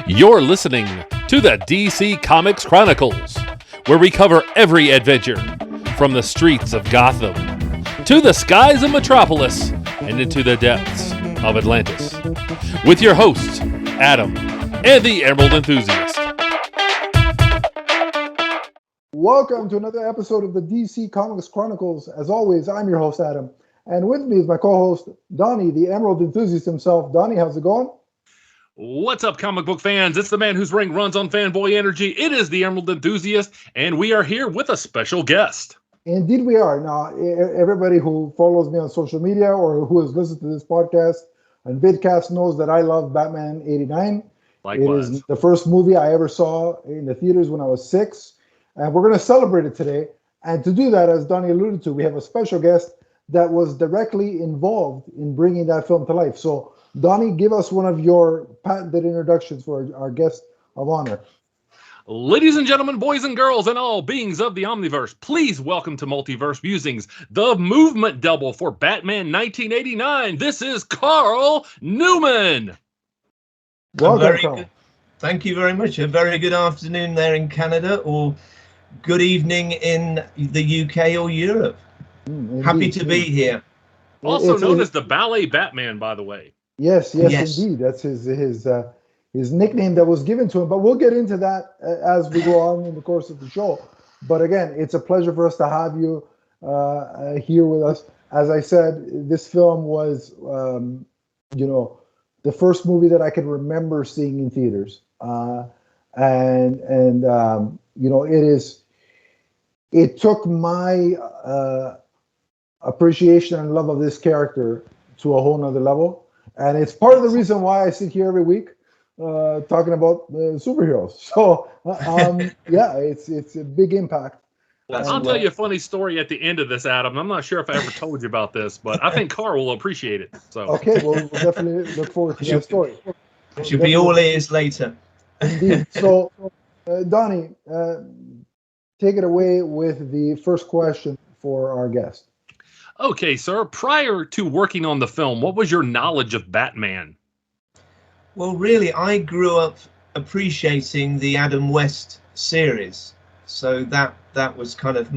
You're listening to the DC Comics Chronicles, where we cover every adventure from the streets of Gotham to the skies of Metropolis and into the depths of Atlantis. With your hosts, Adam and the Emerald Enthusiast. Welcome to another episode of the DC Comics Chronicles. As always, I'm your host, Adam. And with me is my co-host, Donnie, the Emerald Enthusiast himself. Donnie, how's it going? What's up, comic book fans? It's the man whose ring runs on fanboy energy. It is the Emerald Enthusiast, and we are here with a special guest. Indeed we are. Now, everybody who follows me on social media or who has listened to this podcast and vidcast knows that I love Batman 89. Likewise. It is the first movie I ever saw in the theaters when I was 6. And we're going to celebrate it today. And to do that, as Donnie alluded to, we have a special guest that was directly involved in bringing that film to life. So, Donnie, give us one of your patented introductions for our guest of honor. Ladies and gentlemen, boys and girls, and all beings of the Omniverse, please welcome to Multiverse Musings, the movement double for Batman 1989. This is Carl Newman. Welcome, Carl. Thank you very much. A very good afternoon there in Canada, or good evening in the UK or Europe. Happy to be here. Also known as the Ballet Batman, by the way. Yes, indeed. That's his nickname that was given to him. But we'll get into that as we go on in the course of the show. But again, it's a pleasure for us to have you here with us. As I said, this film was, the first movie that I can remember seeing in theaters. It took my appreciation and love of this character to a whole nother level. And it's part of the reason why I sit here every week talking about superheroes. So, it's a big impact. I'll tell you a funny story at the end of this, Adam. I'm not sure if I ever told you about this, but I think Carl will appreciate it. So okay, we'll definitely look forward to that story. Should be all ears later. Indeed. So, Donnie, take it away with the first question for our guest. Okay, sir. Prior to working on the film, what was your knowledge of Batman? Well, really, I grew up appreciating the Adam West series. So that was kind of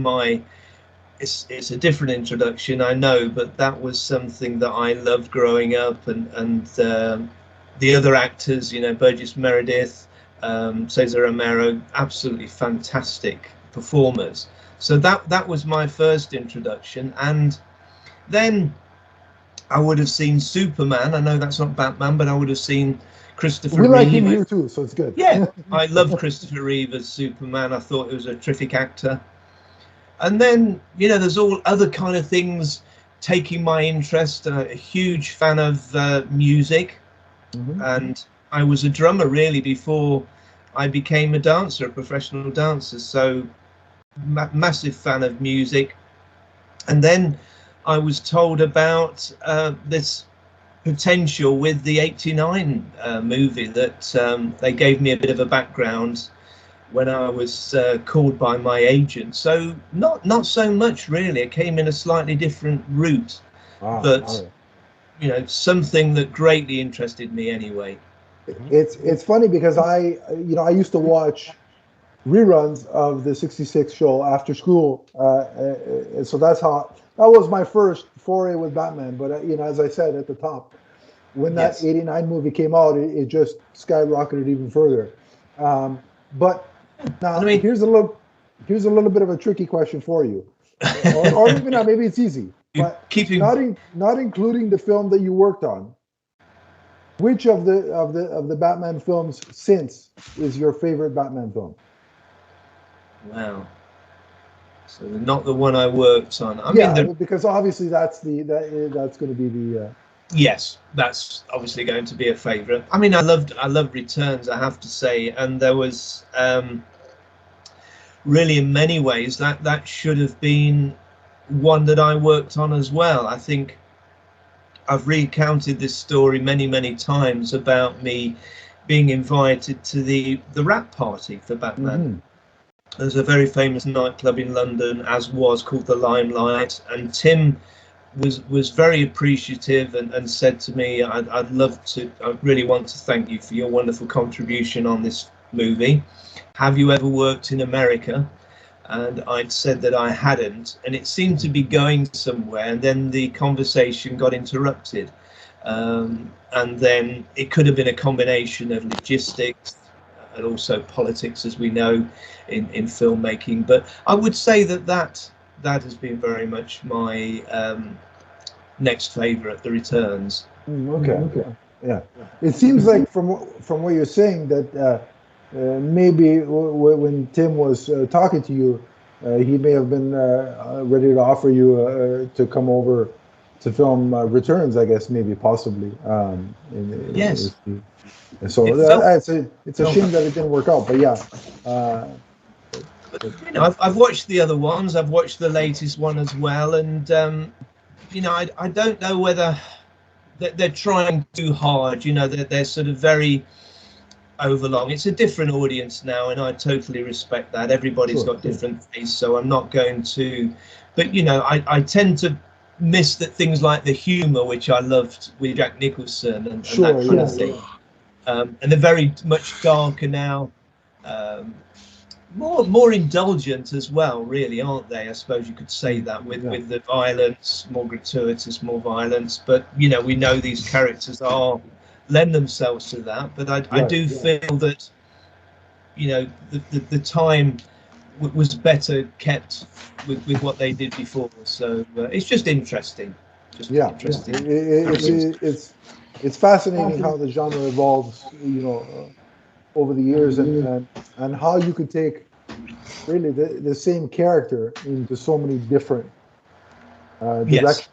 it's a different introduction, I know, but that was something that I loved growing up, and the other actors, Burgess Meredith, Cesar Romero, absolutely fantastic performers. So that was my first introduction, and then I would have seen Superman. I know that's not Batman, but I would have seen Christopher Reeve. We like him here too, so it's good. Yeah, I love Christopher Reeve as Superman. I thought he was a terrific actor. And then, there's all other kind of things taking my interest. A huge fan of music. Mm-hmm. And I was a drummer really before I became a dancer, a professional dancer. So massive fan of music. And then I was told about this potential with the 89 movie that they gave me a bit of a background when I was called by my agent. So not so much really. It came in a slightly different route, but something that greatly interested me anyway. It's funny because I used to watch reruns of the 66 show after school, so that was my first foray with Batman. But as I said at the top, when that 89 movie came out, it just skyrocketed even further. But now here's a little bit of a tricky question for you, or even not. Maybe it's easy. But not including the film that you worked on. Which of the Batman films since is your favorite Batman film? Wow. So not the one I worked on. Because obviously that's going to be the. Yes, that's obviously going to be a favourite. I loved Returns, I have to say, and there was really in many ways that should have been one that I worked on as well. I think I've recounted this story many times about me being invited to the wrap party for Batman. Mm-hmm. There's a very famous nightclub in London, as was, called the Limelight, and Tim was very appreciative and said to me, I really want to thank you for your wonderful contribution on this movie. Have you ever worked in America? And I'd said that I hadn't, and it seemed to be going somewhere, and then the conversation got interrupted. And then it could have been a combination of logistics and also politics, as we know in filmmaking. But I would say that has been very much my next favourite, The Returns. Okay. Yeah. It seems like from what you're saying that maybe when Tim was talking to you, he may have been ready to offer you to come over to film Returns, I guess, maybe, possibly. Yes. So it's a shame that it didn't work out, but yeah. You know, I've watched the other ones. I've watched the latest one as well, and you know, I don't know whether they're trying too hard. You know, they're sort of very overlong. It's a different audience now, and I totally respect that. Everybody's got different tastes, so I'm not going to. But you know, I tend to miss that things like the humour, which I loved with Jack Nicholson and that kind of thing. And they're very much darker now, more indulgent as well, really, aren't they? I suppose you could say that with the violence, more gratuitous, more violence. But you know, we know these characters lend themselves to that. But I do feel that, you know, the time was better kept with what they did before. So it's just interesting. Interesting. It's fascinating how the genre evolves, you know, over the years, and how you could take really the same character into so many different directions.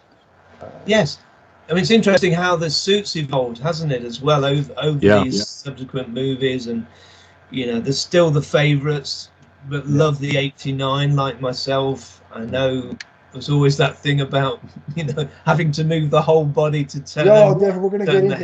Yes. I mean, it's interesting how the suits evolved, hasn't it, as well, over these subsequent movies. And, you know, there's still the favourites, but love the 89 like myself. I know there's always that thing about, you know, having to move the whole body to turn. We're going to get into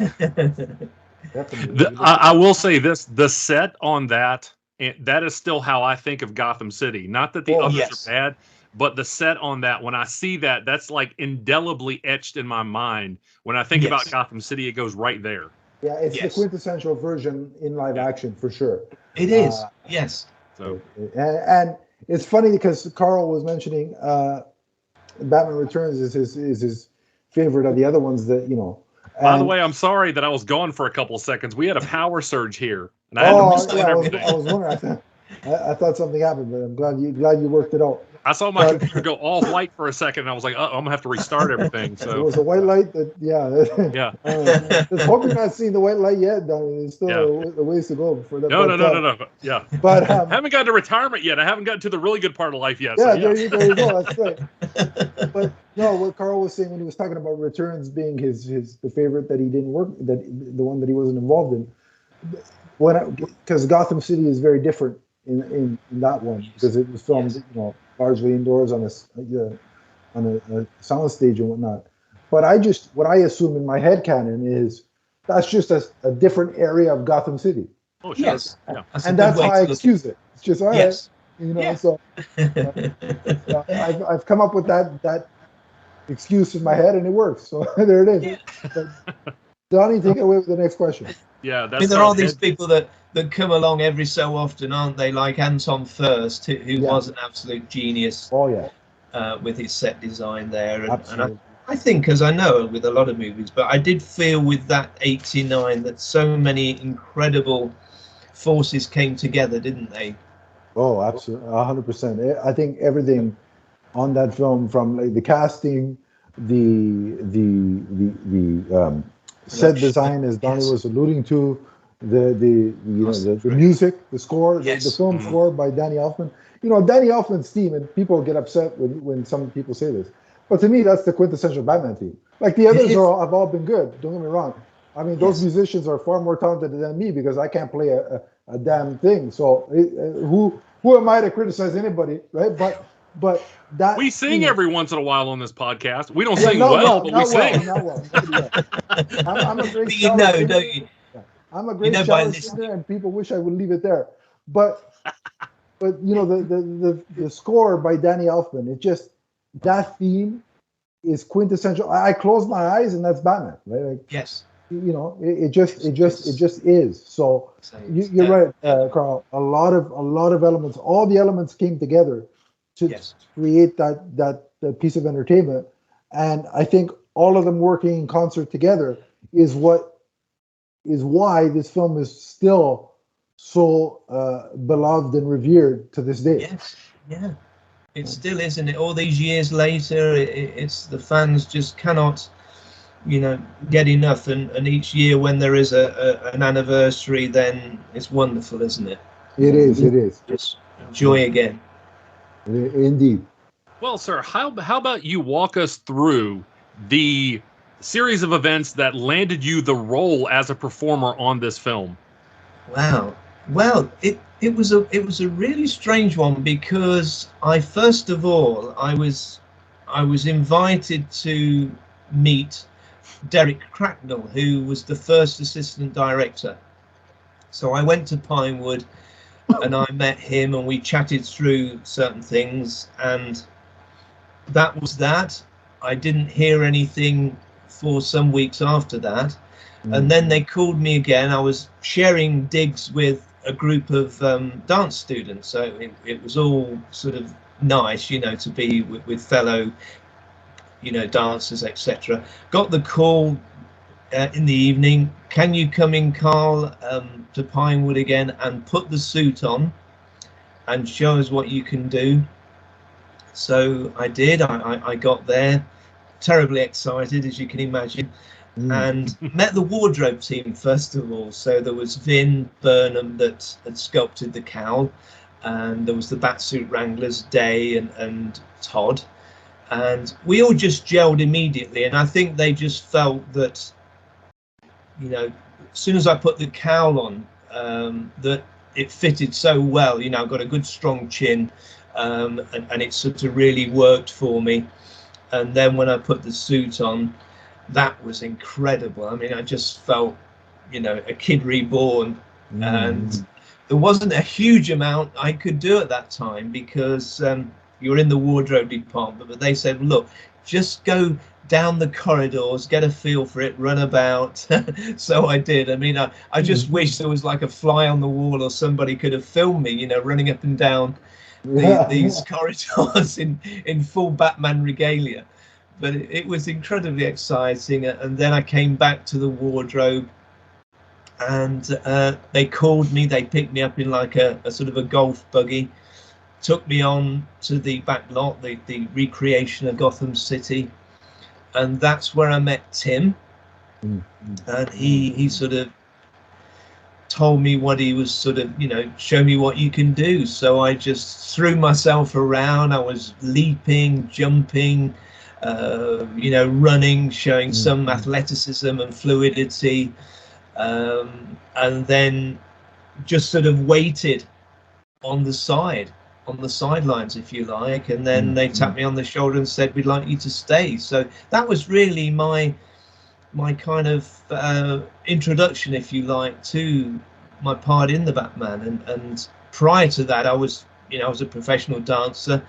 that. Definitely. I will say this: the set on that is still how I think of Gotham City. Not that the others are bad, but the set on that, when I see that, that's like indelibly etched in my mind. When I think about Gotham City, it goes right there. Yeah, it's the quintessential version in live action for sure. It is. Yes. So and it's funny because Carl was mentioning Batman Returns is his favorite of the other ones that, you know. By the way, I'm sorry that I was gone for a couple of seconds. We had a power surge here, and I had to restart everything. I was wondering. I thought something happened, but I'm glad you worked it out. I saw my computer go all white for a second, and I was like, I'm gonna have to restart everything. So it was a white light that, Let's hope you're not seeing the white light yet, Donnie. There's still a ways to go for that. No. Yeah. But I haven't gotten to retirement yet. I haven't gotten to the really good part of life yet. Yeah, there you go. That's right. But no, what Carl was saying when he was talking about Returns being the favorite that he didn't work, that the one that he wasn't involved in, because Gotham City is very different in that one, because it was filmed, you know, largely indoors on a sound stage and whatnot. But what I assume in my head canon is that's just a different area of Gotham City. Oh, sure. Yes. Yeah. And that's how I excuse it. It's just all right. You know, so I've come up with that excuse in my head, and it works. So there it is. Yeah. Donnie, take it away with the next question. Yeah, that's. I mean, there are these people that come along every so often, aren't they? Like Anton Furst, who was an absolute genius. Oh yeah. With his set design there, and I think, as I know with a lot of movies, but I did feel with that 89 that so many incredible forces came together, didn't they? Oh, absolutely, 100%. I think everything on that film, from like the casting, the set design, as Donnie was alluding to, the music, the score, the film score by Danny Elfman. You know, Danny Elfman's theme, and people get upset when some people say this, but to me, that's the quintessential Batman theme. Like the others have all been good. Don't get me wrong. I mean, those musicians are far more talented than me because I can't play a damn thing. So who am I to criticize anybody, right? But that we sing every once in a while on this podcast. We don't sing but we sing. Not well. I'm a great don't you? I'm a great singer, and people wish I would leave it there. But you know, the score by Danny Elfman, that theme is quintessential. I close my eyes and that's Batman, right? Like, Yes. you know, it just is. So you're right, Carl. A lot of elements, all the elements came together to create that piece of entertainment, and I think all of them working in concert together is why this film is still so beloved and revered to this day. Yes, yeah, it still is, isn't it? All these years later, it's the fans just cannot, you know, get enough, and each year when there is an anniversary, then it's wonderful, isn't it? It is. Just enjoy again. Indeed. Well, sir, how about you walk us through the series of events that landed you the role as a performer on this film? Wow. Well, it was a really strange one, because I was invited to meet Derek Cracknell, who was the first assistant director. So I went to Pinewood and I met him and we chatted through certain things, and that was that. I didn't hear anything for some weeks after that. And then they called me again. I was sharing digs with a group of dance students, so it was all sort of nice, you know, to be with fellow, you know, dancers, etc. Got the call in the evening, can you come in, Carl, to Pinewood again and put the suit on and show us what you can do? So I did. I got there, terribly excited, as you can imagine, and met the wardrobe team first of all. So there was Vin Burnham that had sculpted the cowl, and there was the Batsuit Wranglers, Day and Todd, and we all just gelled immediately. And I think they just felt that, you know, as soon as I put the cowl on, that it fitted so well. You know, I've got a good strong chin, and it sort of really worked for me. And then when I put the suit on, that was incredible. I mean, I just felt, you know, a kid reborn. And there wasn't a huge amount I could do at that time, because you're in the wardrobe department, but they said, look, just go down the corridors, get a feel for it, run about. So I did. I mean, I just wish there was like a fly on the wall, or somebody could have filmed me, you know, running up and down these corridors in full Batman regalia. But it was incredibly exciting. And then I came back to the wardrobe, and they called me. They picked me up in like a sort of a golf buggy, took me on to the back lot, the recreation of Gotham City, and that's where I met Tim. And he sort of told me what he was sort of, you know, show me what you can do. So I just threw myself around. I was leaping, jumping, you know, running, showing some athleticism and fluidity, and then just sort of waited on the sidelines, if you like, and then they tapped me on the shoulder and said, we'd like you to stay. So that was really my kind of introduction, if you like, to my part in the Batman. And prior to that, I was a professional dancer,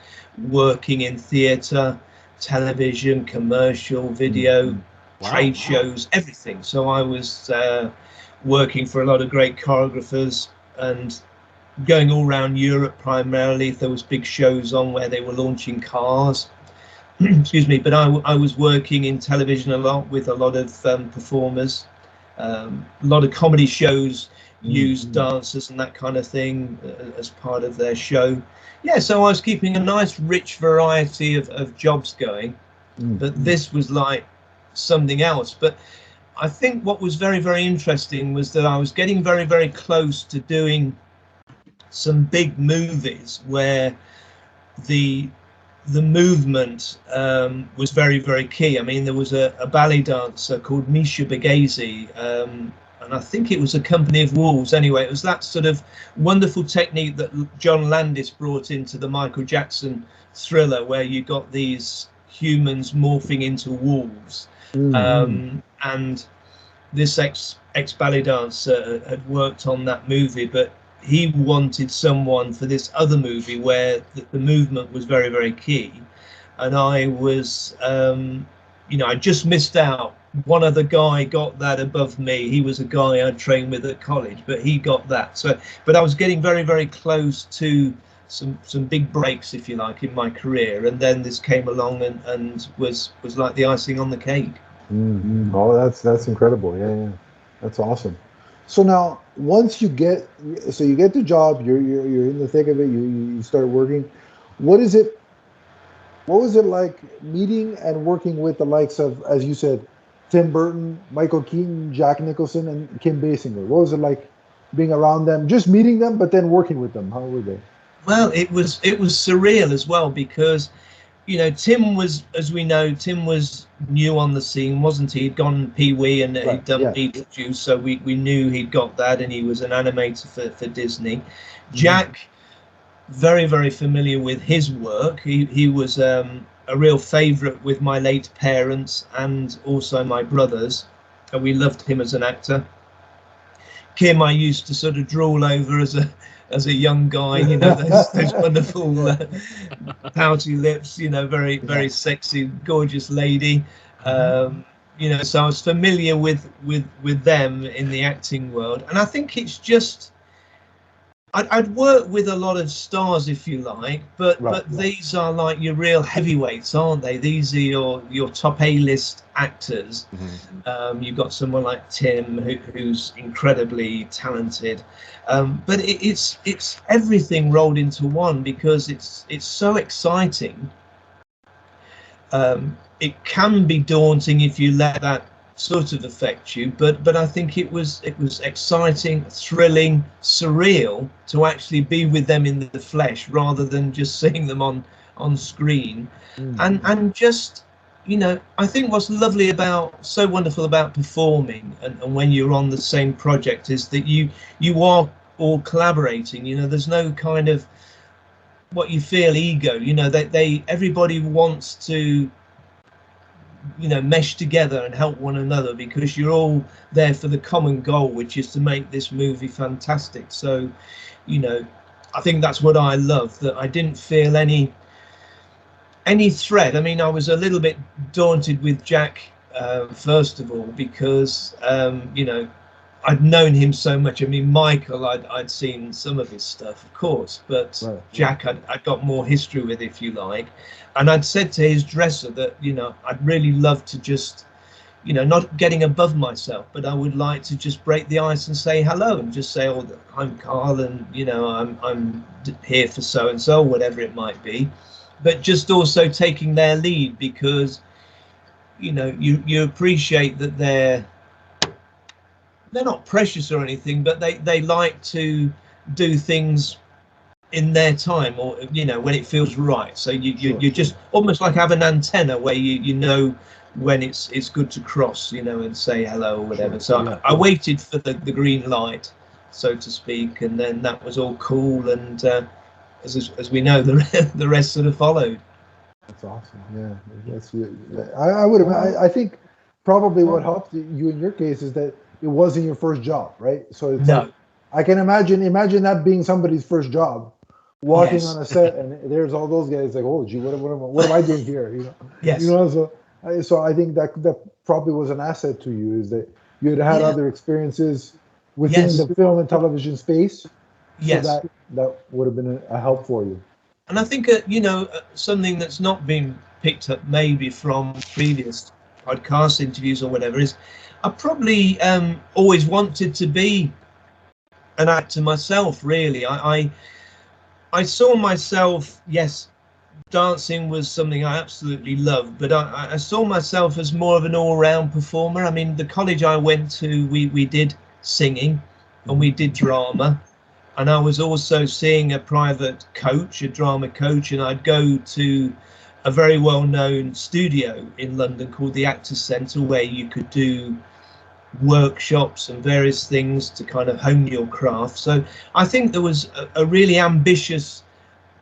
working in theatre, television, commercial, video, trade shows, everything. So I was working for a lot of great choreographers and going all around Europe, primarily if there was big shows on where they were launching cars. Excuse me. But I was working in television a lot with a lot of performers. A lot of comedy shows used dancers and that kind of thing as part of their show. Yeah, so I was keeping a nice rich variety of jobs going, but this was like something else. But I think what was very, very interesting was that I was getting very, very close to doing some big movies where the movement was very, very key. I mean, there was a ballet dancer called Misha Bagese, and I think it was a Company of Wolves. Anyway, it was that sort of wonderful technique that John Landis brought into the Michael Jackson Thriller, where you got these humans morphing into wolves. And this ex-ballet dancer had worked on that movie, but he wanted someone for this other movie where the movement was very, very key. and I was, I just missed out. One other guy got that above me. He was a guy I trained with at college, but he got that. So, but I was getting very, very close to some big breaks, if you like, in my career, and then this came along and was like the icing on the cake. Mm-hmm. Oh, that's incredible. Yeah, that's awesome. So now, once you get the job, you're in the thick of it. You start working. What was it like meeting and working with the likes of, as you said, Tim Burton, Michael Keaton, Jack Nicholson, and Kim Basinger? What was it like being around them, just meeting them, but then working with them? How were they? Well, it was surreal as well, because Tim was, as we know, Tim was new on the scene, wasn't he? He'd gone Pee-wee and he'd done Beetlejuice, so we knew he'd got that, and he was an animator for Disney. Jack, very, very familiar with his work. He was a real favourite with my late parents and also my brothers, and we loved him as an actor. Kim, I used to sort of drool over as a young guy, those wonderful pouty lips, very, very sexy, gorgeous lady. So I was familiar with them in the acting world, and I think it's just I'd worked with a lot of stars, if you like, but these are like your real heavyweights, aren't they? These are your top A-list actors. You've got someone like Tim, who's incredibly talented, but it's everything rolled into one, because it's so exciting. It can be daunting if you let that sort of affect you, but I think it was exciting, thrilling, surreal to actually be with them in the flesh rather than just seeing them on screen. And just I think what's lovely so wonderful about performing and when you're on the same project is that you are all collaborating. There's no kind of what you feel ego. Everybody wants to mesh together and help one another, because you're all there for the common goal, which is to make this movie fantastic. So I think that's what I love, that I didn't feel any threat. I mean, I was a little bit daunted with Jack, first of all, because I'd known him so much. I mean, Michael, I'd seen some of his stuff, of course, but Jack, I'd got more history with, if you like. And I'd said to his dresser that, I'd really love to just, not getting above myself, but I would like to just break the ice and say hello and just say, oh, I'm Carl, and, I'm here for so-and-so, whatever it might be. But just also taking their lead, because, you appreciate that they're not precious or anything, but they like to do things in their time, or when it feels right. So you just almost like have an antenna where you know when it's good to cross, and say hello or whatever. So I waited for the green light, so to speak, and then that was all cool, and as we know, the rest sort of followed. That's awesome. I think probably what helped you in your case is that it wasn't your first job, right? So it's like, I can imagine that being somebody's first job, walking on a set, and there's all those guys like, oh gee, what am I doing here? So I think that probably was an asset to you, is that you had other experiences within the film and television space. So that would have been a help for you. And I think something that's not been picked up maybe from previous podcast interviews or whatever is, I probably always wanted to be an actor myself, really. I saw myself, dancing was something I absolutely loved, but I saw myself as more of an all-round performer. I mean, the college I went to, we did singing and we did drama, and I was also seeing a private coach, a drama coach, and I'd go to a very well-known studio in London called the Actors Centre, where you could do workshops and various things to kind of hone your craft. So I think there was a really ambitious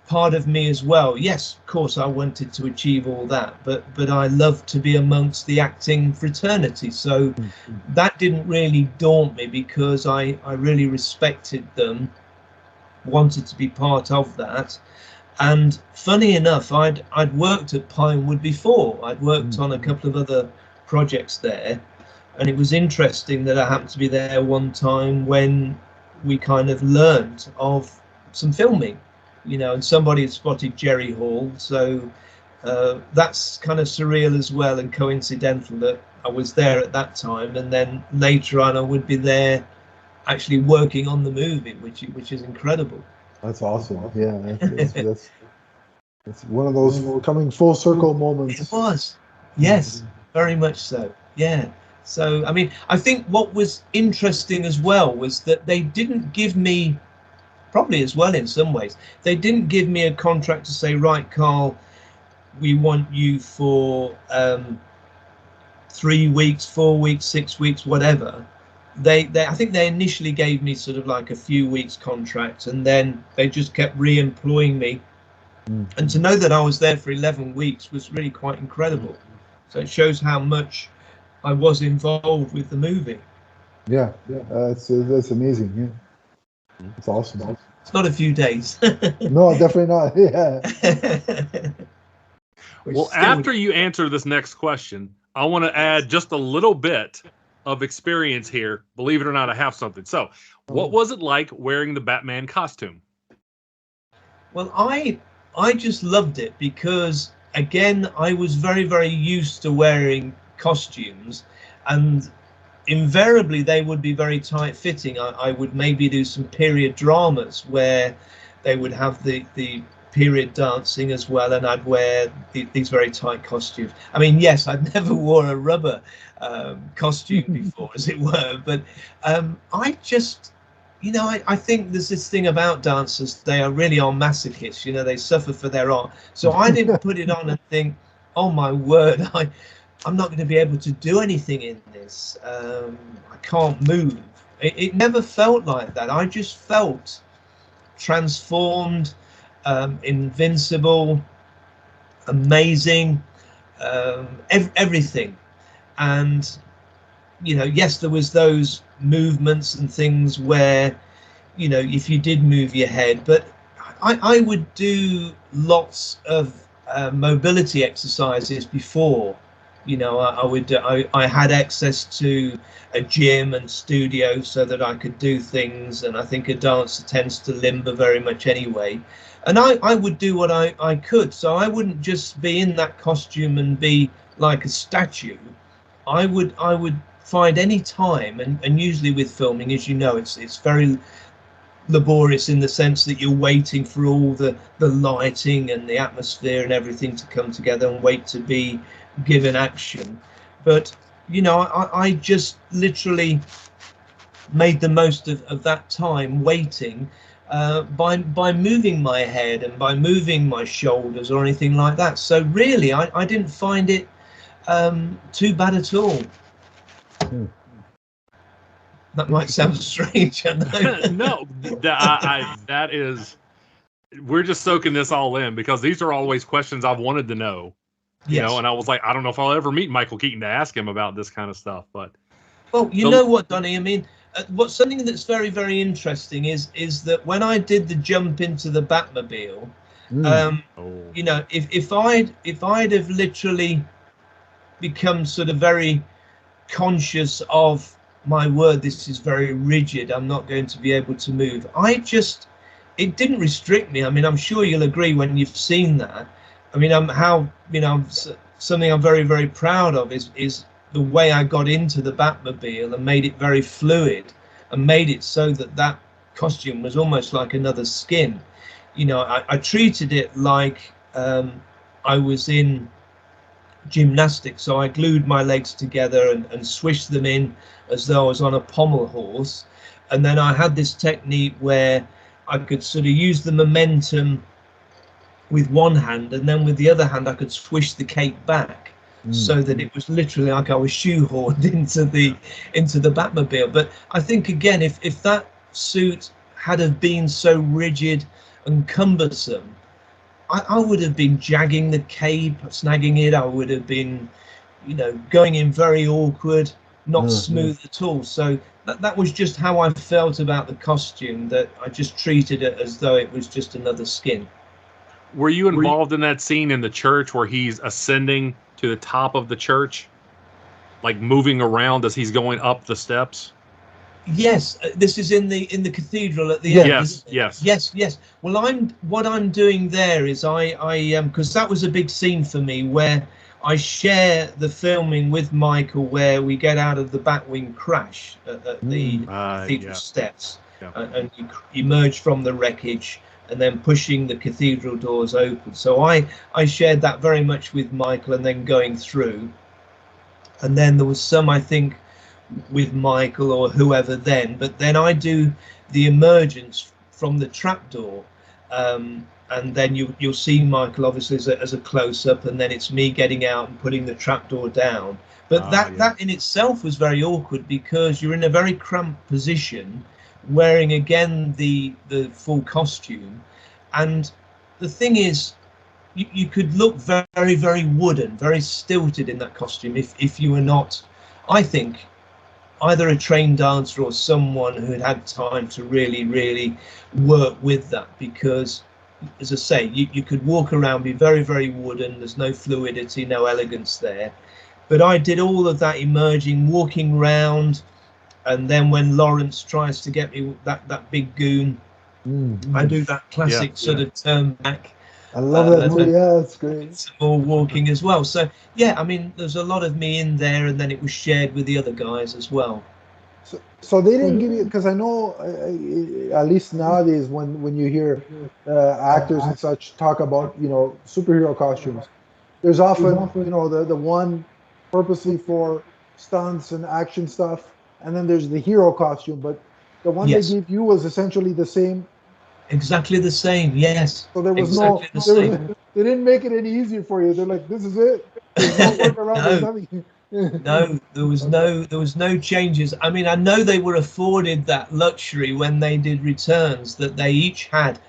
part of me as well. Yes, of course, I wanted to achieve all that, but I loved to be amongst the acting fraternity. So that didn't really daunt me, because I really respected them, wanted to be part of that. And funny enough, I'd worked at Pinewood before. I'd worked on a couple of other projects there, and it was interesting that I happened to be there one time when we kind of learned of some filming, and somebody had spotted Jerry Hall. So that's kind of surreal as well, and coincidental that I was there at that time, and then later on I would be there actually working on the movie, which is incredible. That's awesome. Yeah, that's one of those coming full circle moments. It was, yes, very much so. Yeah. So I mean, I think what was interesting as well was that they didn't give me, probably as well in some ways, they didn't give me a contract to say, right, Carl, we want you for 3 weeks, 4 weeks, 6 weeks, whatever. I think they initially gave me sort of like a few weeks contract, and then they just kept re-employing me. And to know that I was there for 11 weeks was really quite incredible. So it shows how much I was involved with the movie. Yeah, that's amazing. Yeah, it's awesome. It's not a few days. No, definitely not. Yeah. Well, after you answer this next question, I want to add just a little bit of experience here. Believe it or not, I have something. So, what was it like wearing the Batman costume? Well, I just loved it because, again, I was very, very used to wearing costumes, and invariably they would be very tight fitting. I would maybe do some period dramas where they would have the period dancing as well, and I'd wear these very tight costumes. I mean, yes, I'd never wore a rubber costume before, as it were, but I just, I think there's this thing about dancers, they are masochists, they suffer for their art. So I didn't put it on and think, oh my word, I'm not going to be able to do anything in this. I can't move. It never felt like that. I just felt transformed, invincible, amazing, everything. And yes, there was those movements and things where if you did move your head, but I would do lots of mobility exercises before. I had access to a gym and studio so that I could do things, and I think a dancer tends to limber very much anyway. And I would do what I could, so I wouldn't just be in that costume and be like a statue. I would find any time, and usually with filming, as you know, it's very laborious in the sense that you're waiting for all the lighting and the atmosphere and everything to come together and wait to be given action. But I just literally made the most of that time waiting by moving my head and by moving my shoulders or anything like that. So really I didn't find it too bad at all. That might sound strange, I know. No, that is, we're just soaking this all in because these are always questions I've wanted to know. Yes. And I was like, I don't know if I'll ever meet Michael Keaton to ask him about this kind of stuff. But well, you know what, Donnie? I mean, what's something that's very, very interesting is that when I did the jump into the Batmobile, if I'd have literally become sort of very conscious of, my word, this is very rigid, I'm not going to be able to move. It didn't restrict me. I mean, I'm sure you'll agree when you've seen that. I mean, something I'm very, very proud of is the way I got into the Batmobile and made it very fluid and made it so that costume was almost like another skin. I treated it like I was in gymnastics. So I glued my legs together and swished them in as though I was on a pommel horse. And then I had this technique where I could sort of use the momentum with one hand, and then with the other hand I could swish the cape back, so that it was literally like I was shoehorned into the Batmobile. But I think again, if that suit had have been so rigid and cumbersome, I would have been jagging the cape, snagging it. I would have been, going in very awkward, not smooth at all. So that was just how I felt about the costume, that I just treated it as though it was just another skin. Were you involved in that scene in the church where he's ascending to the top of the church, like moving around as he's going up the steps? Yes, this is in the cathedral at the end. Yes. Well, what I'm doing there is I because that was a big scene for me where I share the filming with Michael, where we get out of the Batwing crash at the cathedral steps, and you emerge from the wreckage, and then pushing the cathedral doors open. So I shared that very much with Michael, and then going through, and then there was some, I think, with Michael or whoever then, but then I do the emergence from the trapdoor, and then you'll see Michael obviously as a close-up, and then it's me getting out and putting the trapdoor down. But that in itself was very awkward, because you're in a very cramped position, wearing again the full costume, and the thing is, you could look very, very wooden, very stilted in that costume if you were not, I think, either a trained dancer or someone who had time to really, really work with that. Because, as I say, you could walk around, be very, very wooden. There's no fluidity, no elegance there. But I did all of that emerging, walking round, and then when Lawrence tries to get me that big goon, I do that classic sort of turn back. I love that movie. Yeah, it's great. Some more walking as well. So yeah, I mean, there's a lot of me in there, and then it was shared with the other guys as well. So they didn't give you, because I know at least nowadays when you hear actors and such talk about superhero costumes, there's often the one purposely for stunts and action stuff, and then there's the hero costume. But the one they gave you was essentially the same. Exactly the same, yes. So there was they didn't make it any easier for you. They're like, this is it. There's no work around. There's nothing. No, there was no changes. I mean, I know they were afforded that luxury when they did returns, that they each had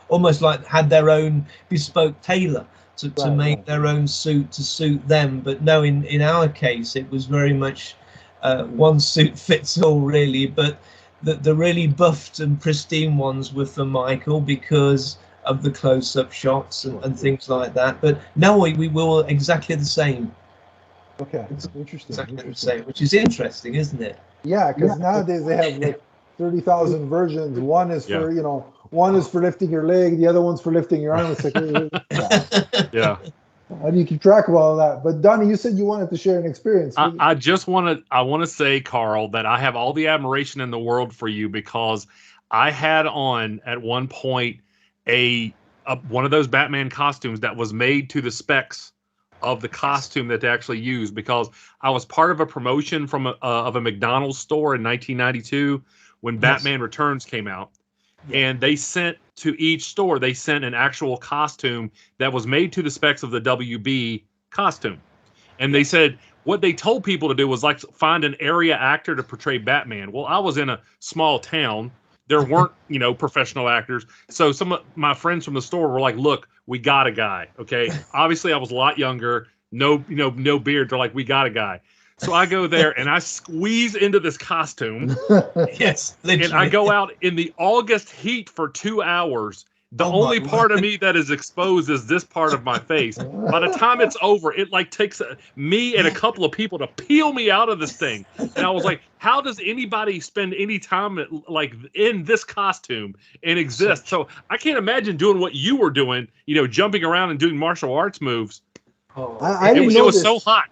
had their own bespoke tailor to make their own suit to suit them. But no, in our case, it was very much one suit fits all, really. But the really buffed and pristine ones were for Michael because of the close-up shots and things like that. But no, we were exactly the same. Okay, interesting. Exactly the same, which is interesting, isn't it? Yeah, because nowadays they have like 30,000 versions. One is for one is for lifting your leg, the other one's for lifting your arm. It's like, yeah. How do you keep track of all of that? But Donnie, you said you wanted to share an experience. I want to say, Carl, that I have all the admiration in the world for you, because I had on at one point one of those Batman costumes that was made to the specs of the costume that they actually used, because I was part of a promotion from of a McDonald's store in 1992 when Batman Returns came out. And they sent to each store, an actual costume that was made to the specs of the WB costume. And they said what they told people to do was like find an area actor to portray Batman. Well, I was in a small town. There weren't, professional actors. So some of my friends from the store were like, look, we got a guy. Okay. Obviously I was a lot younger, no beard. They're like, we got a guy. So I go there and I squeeze into this costume. Yes, literally. And I go out in the August heat for 2 hours. The only part of me that is exposed is this part of my face. By the time it's over, it takes me and a couple of people to peel me out of this thing. And I was like, how does anybody spend any time in this costume and exist? So I can't imagine doing what you were doing, jumping around and doing martial arts moves. It was so hot.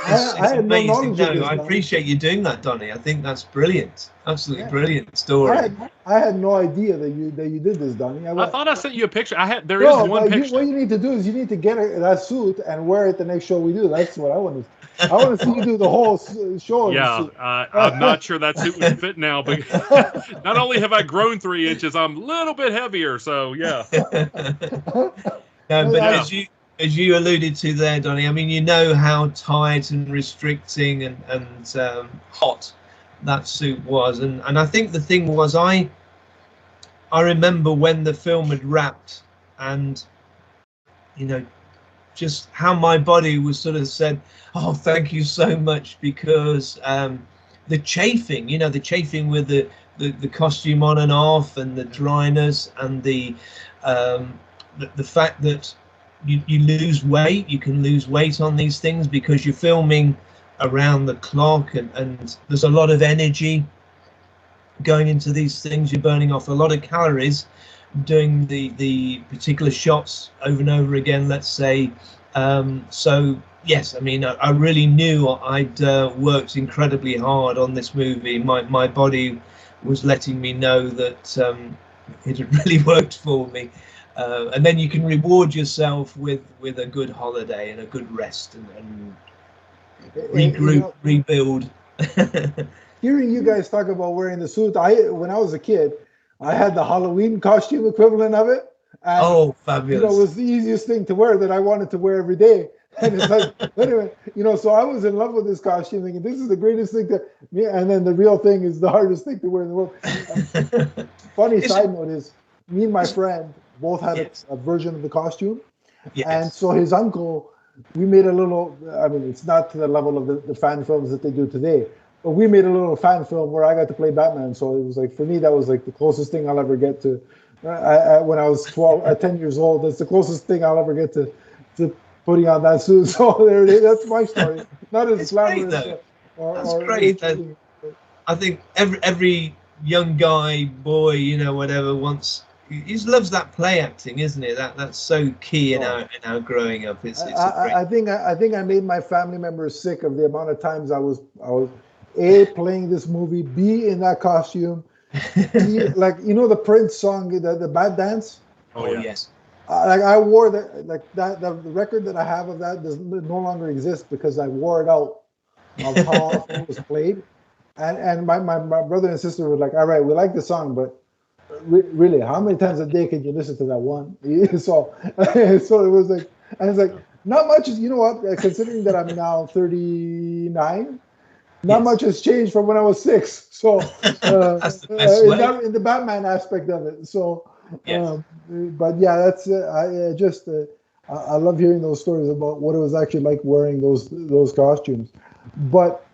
It's amazing. I appreciate you doing that, Donnie. I think that's brilliant. Absolutely brilliant story. I had no idea that you did this, Donnie. I thought I sent you a picture. There is one picture. What you need to do is you need to get that suit and wear it the next show we do. That's what I want to. I want to see you do the whole show. Yeah, I'm not sure that suit would fit now, but not only have I grown 3 inches, I'm a little bit heavier. So yeah. No, but as you alluded to there, Donnie, I mean, how tight and restricting and hot that suit was. And I think the thing was, I remember when the film had wrapped and, just how my body was sort of said, oh, thank you so much, because the chafing, with the costume on and off and the dryness and the fact that you lose weight. You can lose weight on these things because you're filming around the clock, and there's a lot of energy going into these things. You're burning off a lot of calories doing the particular shots over and over again, let's say. So yes, I mean, I really knew I'd worked incredibly hard on this movie. My body was letting me know that it had really worked for me. And then you can reward yourself with a good holiday and a good rest and regroup, rebuild. Hearing you guys talk about wearing the suit, when I was a kid, I had the Halloween costume equivalent of it. And, oh, fabulous! It was the easiest thing to wear that I wanted to wear every day. And it's like, anyway, so I was in love with this costume, thinking this is the greatest thing to me. And then the real thing is the hardest thing to wear in the world. Funny side note is, me and my friend both had a version of the costume. Yes. And so his uncle, we made a little, I mean, it's not to the level of the fan films that they do today, but we made a little fan film where I got to play Batman. So it was like, for me, that was like the closest thing I'll ever get to, when I was 10 years old, that's the closest thing I'll ever get to putting on that suit. So there it is. That's my story. Not as glamorous. That's great. I think every young guy, boy, whatever, he just loves that play acting, isn't it? That's so key in our growing up. I think I made my family members sick of the amount of times I was A, playing this movie, B, in that costume, C, like the Prince song, the Bat Dance. Oh yes. I wore the record that I have of that does no longer exist because I wore it out of how often it was played, and my brother and sister were like, all right, we like the song, but really, how many times a day can you listen to that one? So it was like, and it's like, not much is, considering that I'm now 39, not much has changed from when I was 6. So in the Batman aspect of it. So, but yeah, that's I love hearing those stories about what it was actually like wearing those costumes. But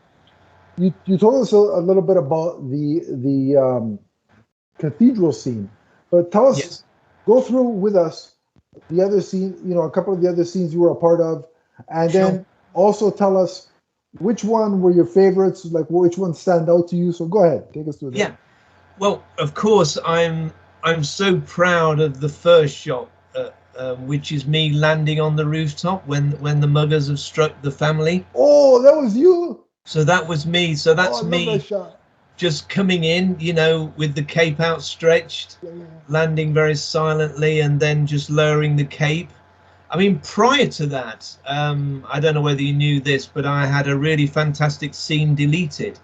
you told us a little bit about the cathedral scene, but tell us, go through with us the other scene, a couple of the other scenes you were a part of, and then also tell us which one were your favorites, like which ones stand out to you. So go ahead, take us through that. Yeah, well, of course, I'm so proud of the first shot, which is me landing on the rooftop when the muggers have struck the family. Oh, that was you. So that was me. So that's me. That shot. Just coming in, with the cape outstretched, landing very silently, and then just lowering the cape. I mean, prior to that, I don't know whether you knew this, but I had a really fantastic scene deleted,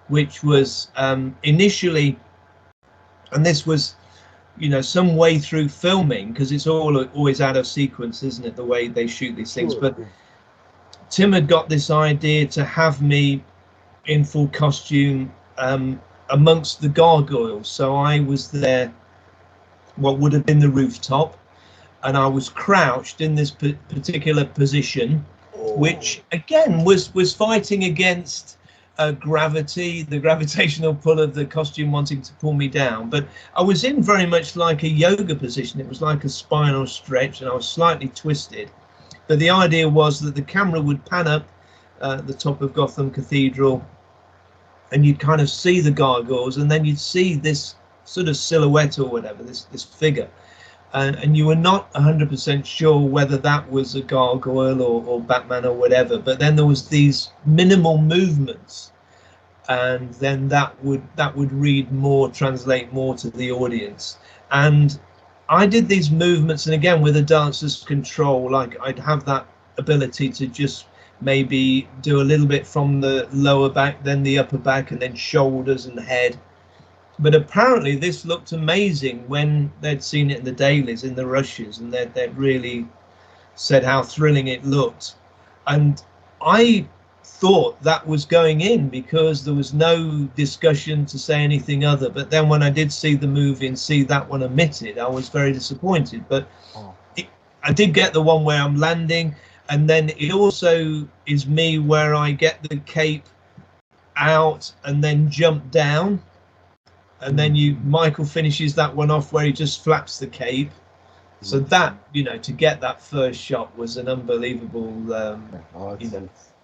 which was initially, and this was, some way through filming, because it's always out of sequence, isn't it, the way they shoot these things. Sure. But Tim had got this idea to have me in full costume amongst the gargoyles. So I was there, what would have been the rooftop, and I was crouched in this particular position, which again was fighting against gravity, the gravitational pull of the costume wanting to pull me down. But I was in very much like a yoga position. It was like a spinal stretch, and I was slightly twisted. But the idea was that the camera would pan up the top of Gotham Cathedral, and you'd kind of see the gargoyles, and then you'd see this sort of silhouette or whatever, this figure, and you were not 100% sure whether that was a gargoyle or Batman or whatever. But then there was these minimal movements, and then that would read more, translate more to the audience. And I did these movements, and again with a dancer's control, like I'd have that ability to just maybe do a little bit from the lower back, then the upper back, and then shoulders and head. But apparently this looked amazing when they'd seen it in the dailies, in the rushes, and they'd really said how thrilling it looked. And I thought that was going in because there was no discussion to say anything other. But then when I did see the movie and see that one omitted, I was very disappointed. But I did get the one where I'm landing, and then it also is me where I get the cape out and then jump down, and then Michael finishes that one off where he just flaps the cape, So that, you know, to get that first shot was an unbelievable,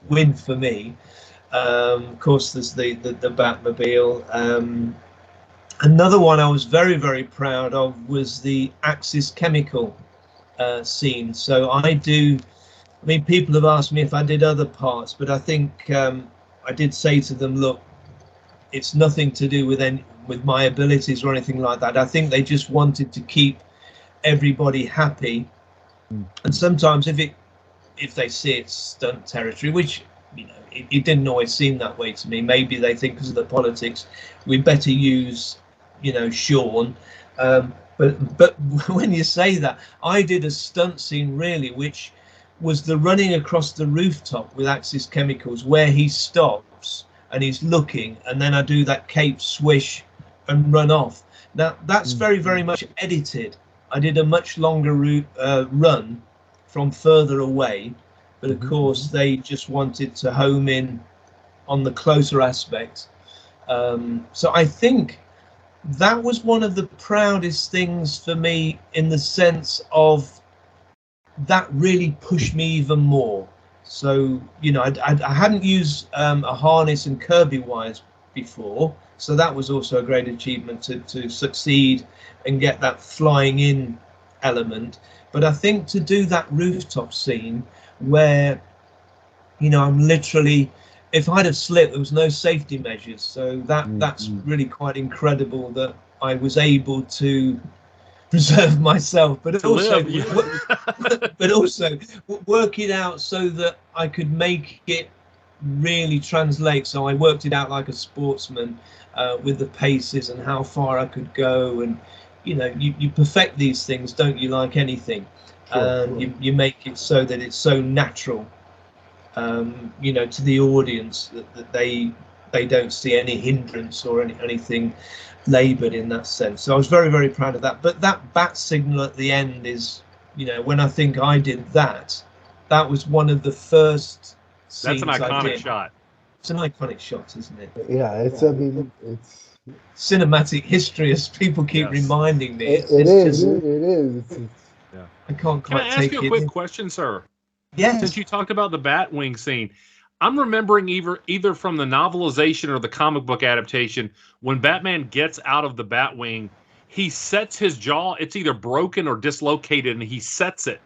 win for me. Of course, there's the Batmobile. Another one I was very, very proud of was the Axis Chemical scene. So I mean, people have asked me if I did other parts, but I think I did say to them, look, it's nothing to do with my abilities or anything like that. I think they just wanted to keep everybody happy. And sometimes if they see it's stunt territory, which, you know, it didn't always seem that way to me. Maybe they think because of the politics, we better use, you know, Sean. But when you say that, I did a stunt scene really, which was the running across the rooftop with Axis Chemicals, where he stops and he's looking, and then I do that cape swish and run off. Now that's very, very much edited. I did a much longer run from further away, but of course they just wanted to home in on the closer aspects. So I think that was one of the proudest things for me, in the sense of that really pushed me even more. So, you know, I hadn't used a harness and Kirby wires before, so that was also a great achievement to succeed and get that flying in element. But I think to do that rooftop scene where, you know, I'm literally, if I'd have slipped, there was no safety measures. So that's really quite incredible that I was able to preserve myself, but also work it out so that I could make it really translate. So I worked it out like a sportsman, with the paces and how far I could go. And, you know, you perfect these things, don't you, like anything. You make it so that it's so natural, you know, to the audience, that they don't see any hindrance or anything laboured in that sense. So I was very, very proud of that. But that bat signal at the end is, you know, when I think I did that, that was one of the first scenes. That's an iconic shot. It's an iconic shot, isn't it? Yeah, it's, I mean, it's cinematic history, as people keep reminding me. It is. Yeah. I can't quite Can I ask you a quick question, sir? Yes. Since you talked about the Batwing scene, I'm remembering either from the novelization or the comic book adaptation, when Batman gets out of the Batwing, he sets his jaw. It's either broken or dislocated, and he sets it.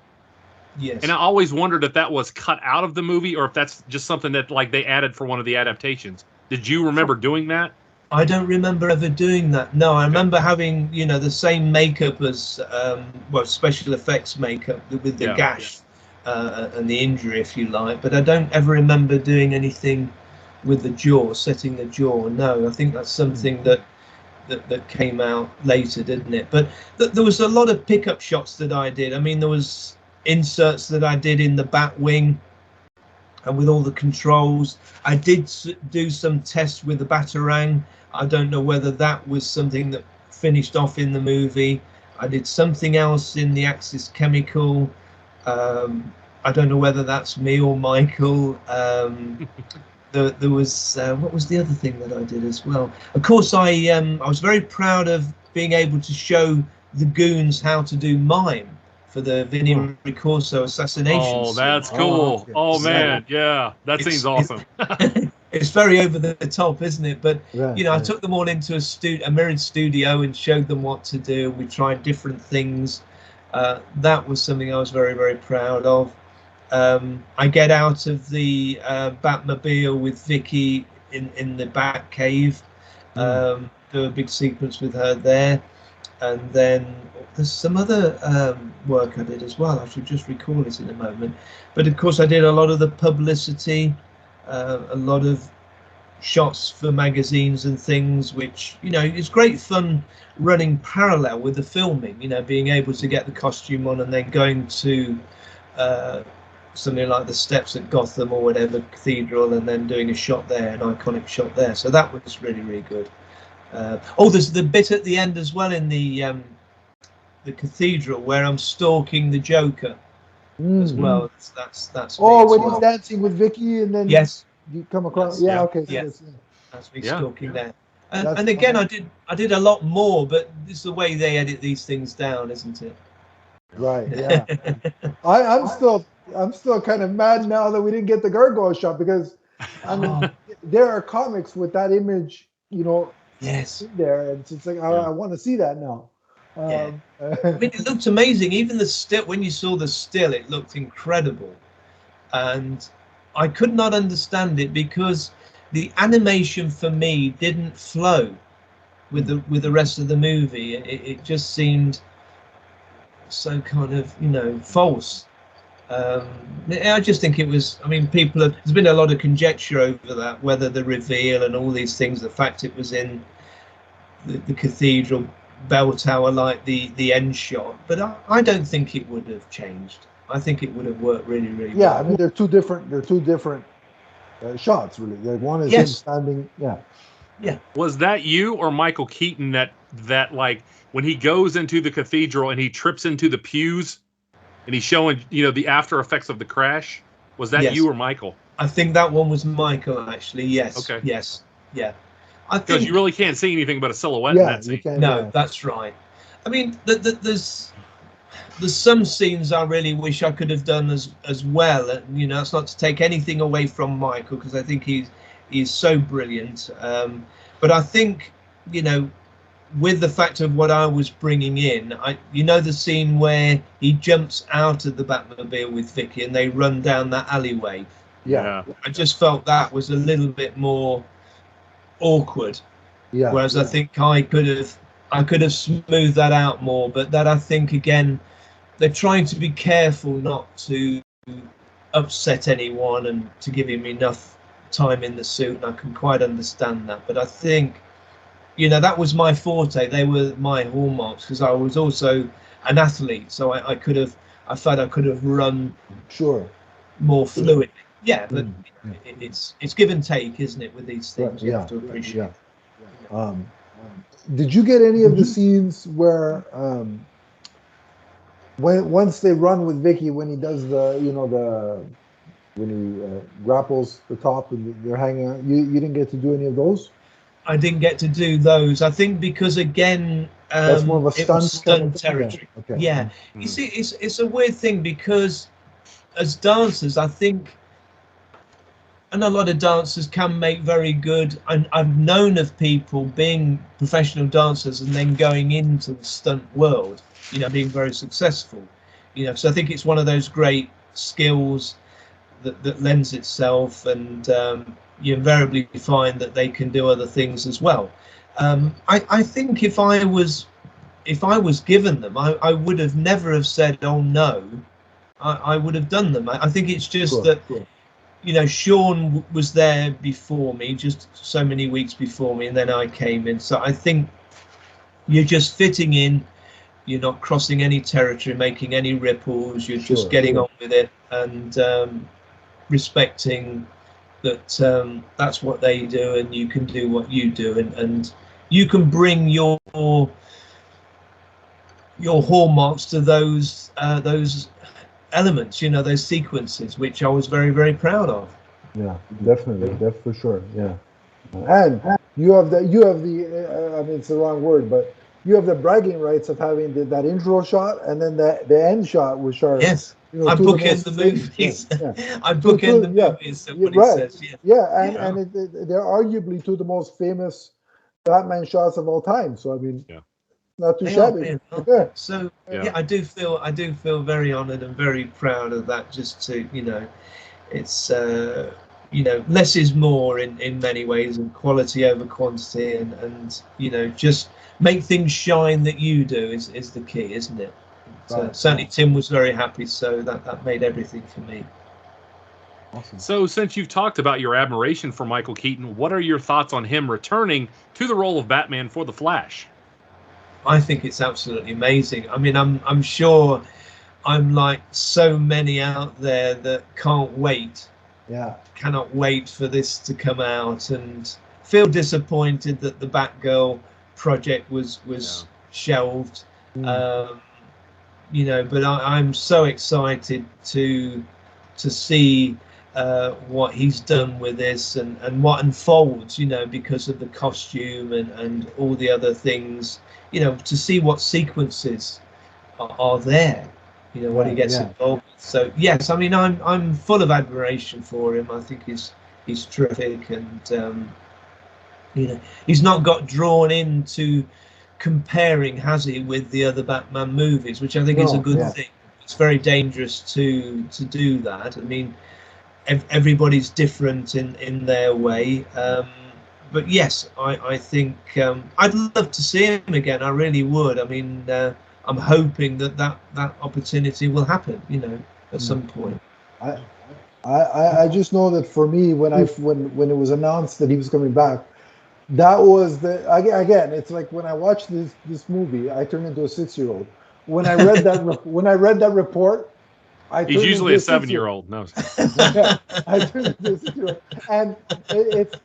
Yes. And I always wondered if that was cut out of the movie or if that's just something that, like, they added for one of the adaptations. Did you remember doing that? I don't remember ever doing that. No, I remember having, you know, the same makeup as, well, special effects makeup with the gash. And the injury, if you like, but I don't ever remember doing anything with the jaw, setting the jaw. No, I think that's something that came out later, didn't it? But there was a lot of pickup shots that I did. I mean, there was inserts that I did in the Batwing, and with all the controls. I did do some tests with the Batarang. I don't know whether that was something that finished off in the movie. I did something else in the Axis Chemical. I don't know whether that's me or Michael. There was what was the other thing that I did as well? Of course, I was very proud of being able to show the goons how to do mime for the Vinnie Ricorso assassination. Oh, that's cool. Oh man, yeah, that seems awesome. It's very over the top, isn't it? But you know, I took them all into a mirrored studio and showed them what to do. We tried different things. That was something I was very, very proud of. I get out of the Batmobile with Vicky in the Bat Cave. Do a big sequence with her there, and then there's some other work I did as well. I should just recall it in a moment. But of course, I did a lot of the publicity, a lot of shots for magazines and things, which, you know, it's great fun running parallel with the filming, you know, being able to get the costume on and then going to something like the steps at Gotham or whatever, Cathedral, and then doing a shot there, an iconic shot there. So that was really, really good. There's the bit at the end as well in the Cathedral where I'm stalking the Joker as well. That's when he's dancing with Vicky and then you come across. Okay. That's me stalking there. And again, I did a lot more, but it's the way they edit these things down, isn't it? Right. Yeah. I'm still kind of mad now that we didn't get the gargoyle shot, because I mean there are comics with that image, Yes. in there, and it's like I want to see that now. Yeah. I mean, it looked amazing. Even the still, when you saw the still, it looked incredible. And I could not understand it because the animation for me didn't flow with the rest of the movie. It just seemed so kind of false. I just think it was. I mean, there's been a lot of conjecture over that, whether the reveal and all these things, the fact it was in the cathedral bell tower, like the end shot, but I don't think it would have changed. I think it would have worked really, really well. I mean, they're two different shots, really. Like one is him standing. Yeah. Was that you or Michael Keaton that like when he goes into the cathedral and he trips into the pews and he's showing the after effects of the crash? Was that you or Michael? I think that one was Michael, actually. Yes. Okay. Yes. Yeah. Because you really can't see anything but a silhouette in that scene. No, that's right. I mean, there's some scenes I really wish I could have done as well. And, that's not to take anything away from Michael, because I think he's so brilliant. But I think, with the fact of what I was bringing in, the scene where he jumps out of the Batmobile with Vicky and they run down that alleyway. Yeah. I just felt that was a little bit more awkward, whereas I think I could have smoothed that out more, but that I think again they're trying to be careful not to upset anyone and to give him enough time in the suit, and I can quite understand that. But I think that was my forte. They were my hallmarks, because I was also an athlete, so I felt I could have run more fluid. Yeah, but it's give and take, isn't it, with these things? You have to appreciate. Did you get any of the scenes where once they run with Vicky, when he does when he grapples the top and they're hanging out, you didn't get to do any of those? I didn't get to do those. I think because again, that's more of a stunt territory. Okay. Yeah. You see, it's a weird thing, because as dancers, I think, and a lot of dancers can make very good, and I've known of people being professional dancers and then going into the stunt world, being very successful. So I think it's one of those great skills that lends itself, and you invariably find that they can do other things as well. I think if I was given them, I would have never have said, oh no. I would have done them. I think it's just that Sean was there before me, just so many weeks before me, and then I came in. So I think you're just fitting in. You're not crossing any territory, making any ripples. You're just getting on with it, and respecting that that's what they do, and you can do what you do, and you can bring your hallmarks to those elements, those sequences, which I was very, very proud of. Yeah, definitely, that's for sure. Yeah, and you have the I mean, it's the wrong word, but you have the bragging rights of having that intro shot and then the end shot, which are I book in the movies. I book in the movies. And they're arguably two of the most famous Batman shots of all time. So I mean, not too shabby. So I do feel very honoured and very proud of that. Just to it's less is more in many ways, and quality over quantity, and just make things shine that you do is the key, isn't it? Certainly Tim was very happy, so that made everything for me. Awesome. So since you've talked about your admiration for Michael Keaton, what are your thoughts on him returning to the role of Batman for The Flash? I think it's absolutely amazing. I mean, I'm sure I'm like so many out there that cannot wait for this to come out, and feel disappointed that the Batgirl project was shelved. But I'm so excited to see what he's done with this, and what unfolds, because of the costume and all the other things, to see what sequences are there. you know, what he gets involved with. So yes, I mean, I'm full of admiration for him. I think he's terrific, and you know, he's not got drawn into comparing, has he, with the other Batman movies, which I think is a good thing. It's very dangerous to do that. I mean, everybody's different in their way. But yes, I think I'd love to see him again. I really would. I mean, I'm hoping that opportunity will happen, you know, at some point. I just know that for me, when it was announced that he was coming back, that was again. It's like when I watched this movie, I turned into a 6-year-old. When I read that report, he's usually a 7-year-old. No, yeah, I turned into a 6-year-old, and it's.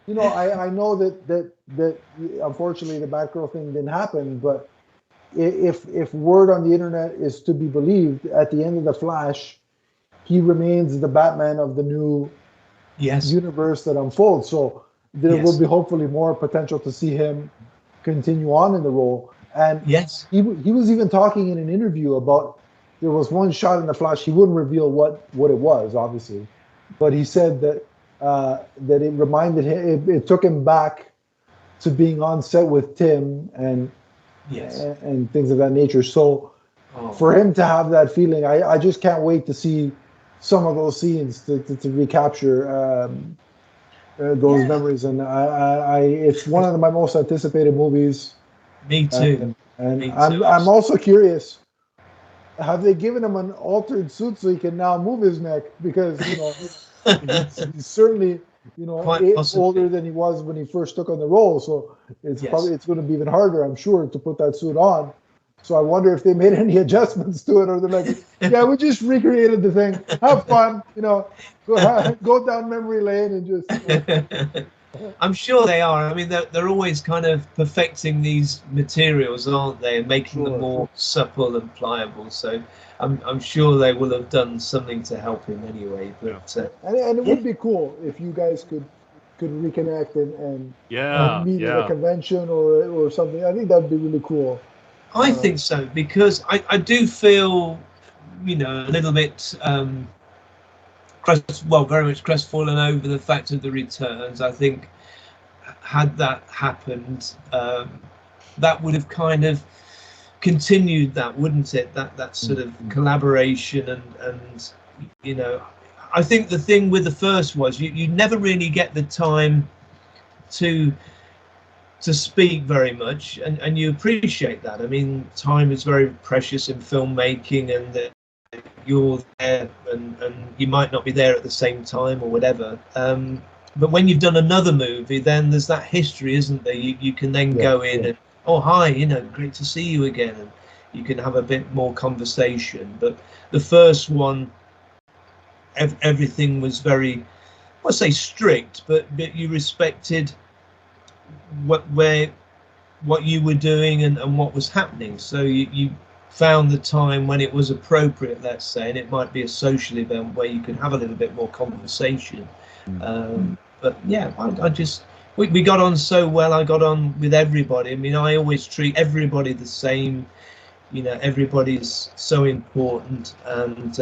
You know, I know that unfortunately the Batgirl thing didn't happen, but if word on the internet is to be believed, at the end of the Flash, he remains the Batman of the new universe that unfolds. So there will be hopefully more potential to see him continue on in the role. And he was even talking in an interview about there was one shot in the Flash. He wouldn't reveal what it was, obviously, but he said that it reminded him. It took him back to being on set with Tim and things of that nature. So for him to have that feeling, I just can't wait to see some of those scenes to recapture those memories. And it's one of my most anticipated movies. Me too. And I'm also curious. Have they given him an altered suit so he can now move his neck? Because you know. He's certainly, you know, older than he was when he first took on the role. So it's going to be even harder, I'm sure, to put that suit on. So I wonder if they made any adjustments to it, or they're like, yeah, we just recreated the thing. Have fun, you know, go down memory lane and just. I'm sure they are. I mean, they're always kind of perfecting these materials, aren't they, and making them more supple and pliable. So I'm sure they will have done something to help him anyway. But and it would be cool if you guys could reconnect and meet at a convention or something. I think that would be really cool. I think so, because I do feel, you know, a little bit very much crestfallen over the fact of the returns. I think had that happened, that would have kind of continued that, wouldn't it? That sort of collaboration and you know, I think the thing with the first was you never really get the time to speak very much, and you appreciate that. I mean, time is very precious in filmmaking, and you're there and you might not be there at the same time or whatever. But when you've done another movie, then there's that history, isn't there? You can then go in and, oh, hi, you know, great to see you again. And you can have a bit more conversation. But the first one, everything was very, I say strict, but you respected what you were doing and what was happening. So you found the time when it was appropriate, let's say, and it might be a social event where you can have a little bit more conversation. But yeah, we got on so well. I got on with everybody. I mean, I always treat everybody the same. You know, everybody's so important, and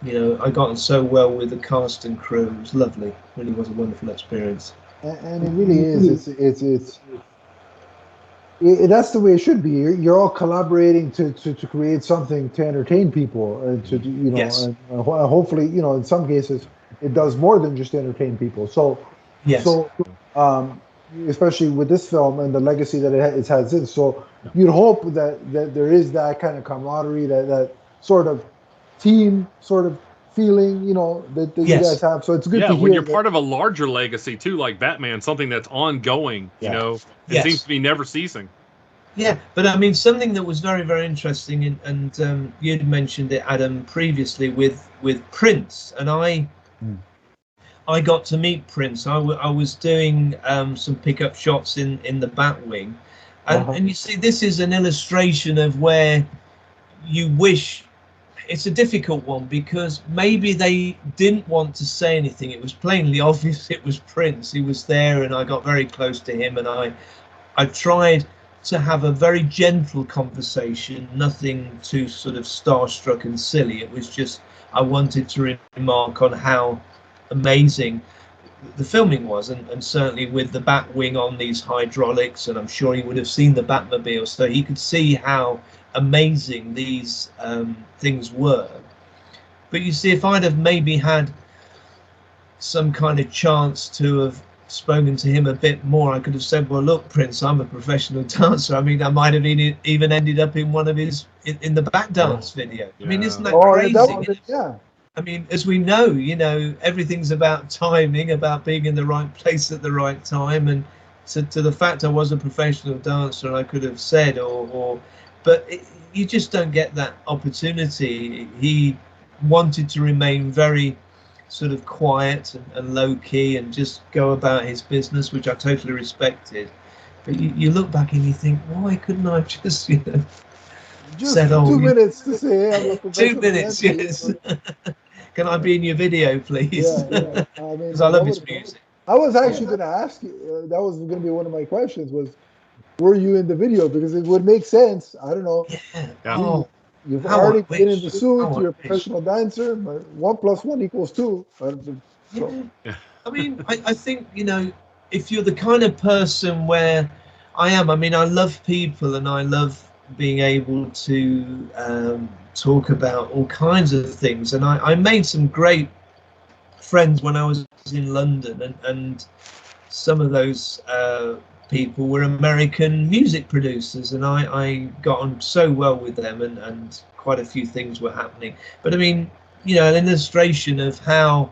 you know, I got on so well with the cast and crew. It was lovely. It really was a wonderful experience. And it really is. It's that's the way it should be. You're all collaborating to create something to entertain people, and to, you know, and hopefully, you know, in some cases it does more than just entertain people. So especially with this film and the legacy that it's had since. So you'd hope that there is that kind of camaraderie, that sort of team sort of feeling, you know, that you guys have. So it's good to hear. When you're part of a larger legacy too, like Batman, something that's ongoing, you know, it seems to be never ceasing. Yeah, but I mean, something that was very, very interesting, and you'd mentioned it, Adam, previously with Prince, and I got to meet Prince. I was doing some pickup shots in the Batwing, and you see, this is an illustration of where you wish. It's a difficult one because maybe they didn't want to say anything. It was plainly obvious it was Prince. He was there, and I got very close to him, and I tried to have a very gentle conversation, nothing too sort of starstruck and silly. It was just, I wanted to remark on how amazing the filming was, and certainly with the bat wing on these hydraulics, and I'm sure he would have seen the Batmobile, so he could see how amazing these things were. But you see, if I'd have maybe had some kind of chance to have spoken to him a bit more, I could have said, well, look, Prince, I'm a professional dancer. I mean, I might have even ended up in one of his in the bat dance video. I mean, isn't that crazy? Yeah. I mean, as we know, you know, everything's about timing, about being in the right place at the right time. And to the fact I was a professional dancer, I could have said, but you just don't get that opportunity. He wanted to remain very sort of quiet and low key and just go about his business, which I totally respected. But you look back and you think, why couldn't I just, you know, just said, 2 minutes to say, hey, I'm a 2 minutes, yes. Can I be in your video, please? Yeah. I mean, because I love his music. I was actually going to ask you, that was going to be one of my questions, was, were you in the video? Because it would make sense. I don't know. Yeah. You've already been in the suit. You're a professional dancer. But 1 + 1 = 2. So. Yeah. I mean, I think, you know, if you're the kind of person where I am, I mean, I love people and I love being able to talk about all kinds of things. And I made some great friends when I was in London, and some of those people were American music producers, and I got on so well with them, and quite a few things were happening. But I mean, you know, an illustration of how,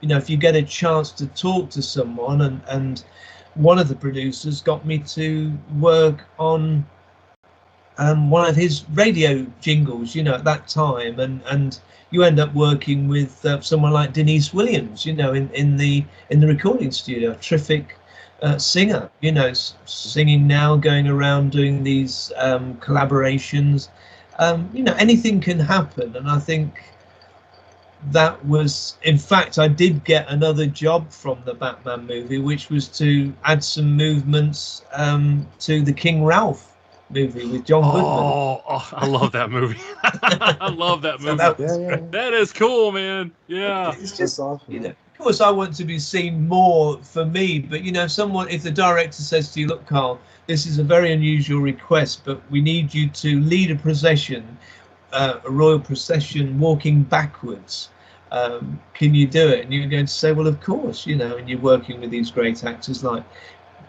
you know, if you get a chance to talk to someone, and one of the producers got me to work on one of his radio jingles, you know, at that time, and you end up working with someone like Denise Williams, you know, in the recording studio, terrific singer, you know, singing now, going around doing these collaborations. You know, anything can happen, and I think that was, in fact, I did get another job from the Batman movie, which was to add some movements to the King Ralph movie with John Goodman. Oh, I love that movie. I love that movie. That is cool, man. Yeah. It's just awesome. You know, of course, I want to be seen more for me, but you know, if the director says to you, look, Carl, this is a very unusual request, but we need you to lead a procession, a royal procession walking backwards. Can you do it? And you're going to say, well, of course, you know, and you're working with these great actors like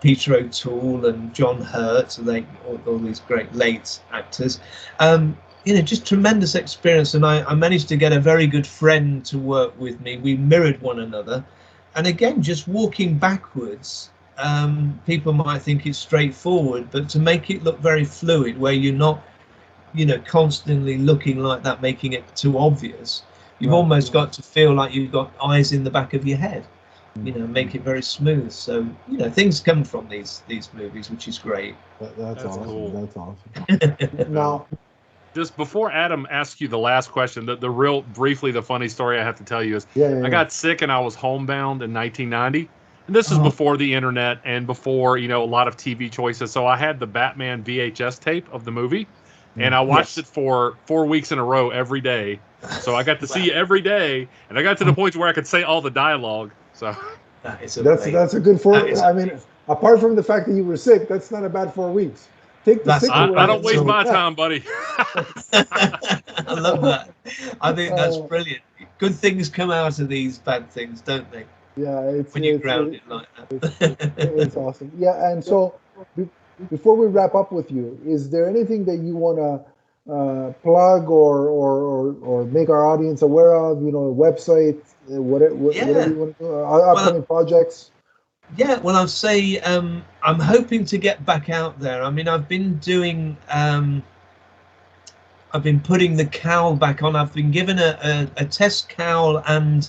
Peter O'Toole and John Hurt, and all these great late actors. You know, just tremendous experience, and I managed to get a very good friend to work with me. We mirrored one another, and again, just walking backwards, people might think it's straightforward, but to make it look very fluid, where you're not, you know, constantly looking like that, making it too obvious, you've almost got to feel like you've got eyes in the back of your head. You know, make it very smooth. So, you know, things come from these movies, which is great. That's awesome. Cool. That's awesome. Now, just before Adam asks you the last question, the funny story I have to tell you is I got sick and I was homebound in 1990. And this is before the internet and before, you know, a lot of TV choices. So I had the Batman VHS tape of the movie, and I watched it for 4 weeks in a row every day. So I got to see it every day, and I got to the point where I could say all the dialogue. So that's a good 4. I mean, apart from the fact that you were sick, that's not a bad 4 weeks. Take the sick away. I don't waste my time, buddy. I love that. I think that's brilliant. Good things come out of these bad things, don't they? Yeah, when you're grounded like that. It's awesome. Yeah, and so before we wrap up with you, is there anything that you want to plug or make our audience aware of? You know, a website, whatever you want to do, upcoming projects. Yeah, well, I'll say I'm hoping to get back out there. I mean, I've been doing, I've been putting the cowl back on. I've been given a test cowl and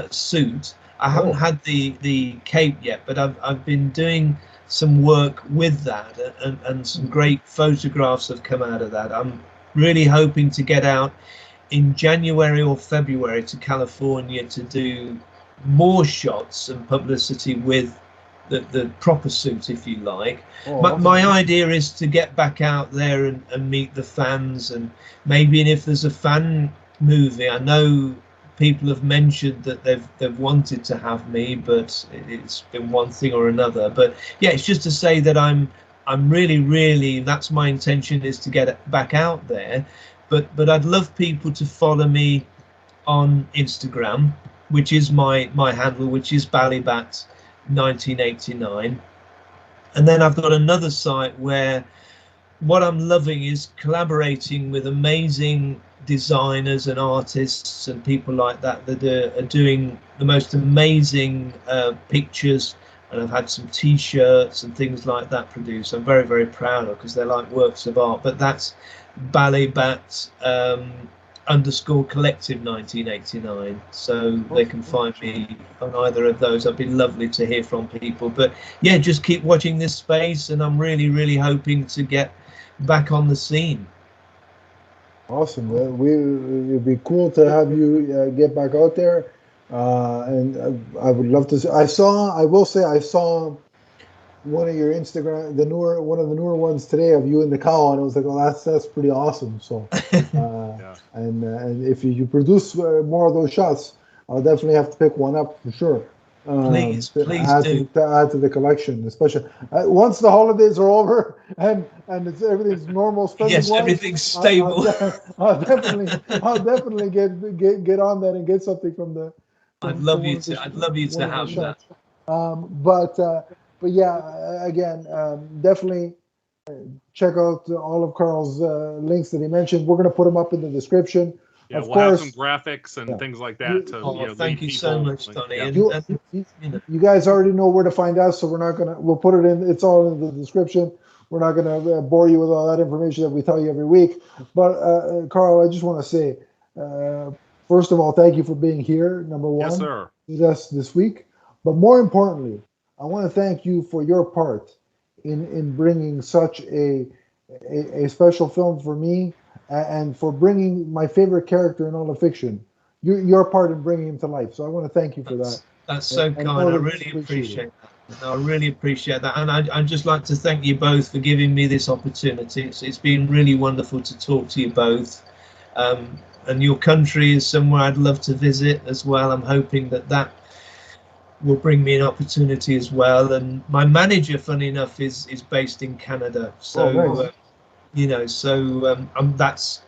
suit. I haven't had the cape yet, but I've been doing some work with that, and some great photographs have come out of that. I'm really hoping to get out in January or February to California to do more shots and publicity with the proper suit, if you like. Oh, My idea is to get back out there and meet the fans, and maybe if there's a fan movie, I know people have mentioned that they've wanted to have me, but it's been one thing or another. But yeah, it's just to say that I'm really, that's my intention, is to get back out there. But I'd love people to follow me on Instagram, which is my handle, which is Ballet Bat 1989. And then I've got another site where what I'm loving is collaborating with amazing designers and artists and people like that are doing the most amazing pictures, and I've had some t-shirts and things like that produced. I'm very, very proud of, because they're like works of art. But that's Ballet Bat _ collective 1989, so they can find me on either of those. It'd be lovely to hear from people. But yeah, just keep watching this space, and I'm really hoping to get back on the scene. Awesome. It'd be cool to have you get back out there, and I would love to see. I will say I saw one of your Instagram, one of the newer ones today of you and the cow, and I was like, oh, that's pretty awesome. So Yeah. and if you produce more of those shots, I'll definitely have to pick one up for sure. Please to do. add to the collection, especially once the holidays are over and everything's normal. Yes, everything's stable. I'll definitely get on that and get something from the. I'd love you to have that. But yeah, again, definitely check out all of Carl's links that he mentioned. We're going to put them up in the description. Yeah, of we'll course, have some graphics and things like that. Thank you so much, Donnie. Yeah. You guys already know where to find us, so we'll put it in. It's all in the description. We're not going to bore you with all that information that we tell you every week. But Carl, I just want to say, first of all, thank you for being here. Number one, Yes, sir. with us this week. But more importantly, I want to thank you for your part in bringing such a special film for me, and for bringing my favorite character in all of fiction. Your part in bringing him to life. So I want to thank you for that. That's so kind. I really appreciate that. I really appreciate that. And I'd just like to thank you both for giving me this opportunity. It's been really wonderful to talk to you both. And your country is somewhere I'd love to visit as well. I'm hoping that will bring me an opportunity as well. And my manager, funny enough, is based in Canada. So, nice.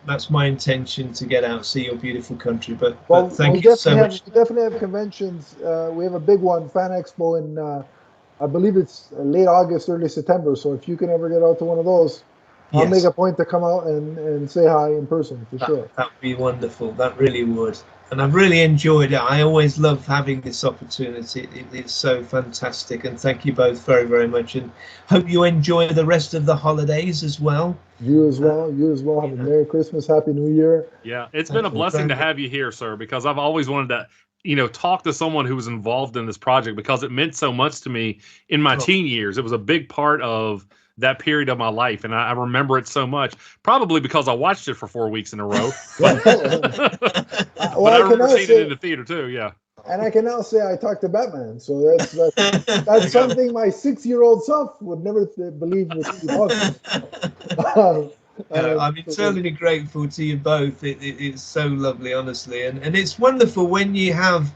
That's my intention, to get out, see your beautiful country. But thank you so much. We definitely have conventions. We have a big one, Fan Expo, in I believe it's late August, early September. So if you can ever get out to one of those, I'll make a point to come out and say hi in person for sure. That would be wonderful. That really would. And I've really enjoyed it. I always love having this opportunity. It's so fantastic. And thank you both very, very much. And hope you enjoy the rest of the holidays as well. You as well. Have a Merry Christmas, Happy New Year. Yeah, it's been a blessing to have you here, sir, because I've always wanted to, talk to someone who was involved in this project, because it meant so much to me in my teen years. It was a big part of that period of my life, and I remember it so much, probably because I watched it for 4 weeks in a row. But I remember seeing it in the theater too. Yeah. And I can now say I talked to Batman, so that's something my 6-year-old self would never believe was possible. I'm eternally grateful to you both. It's so lovely, honestly, and it's wonderful when you have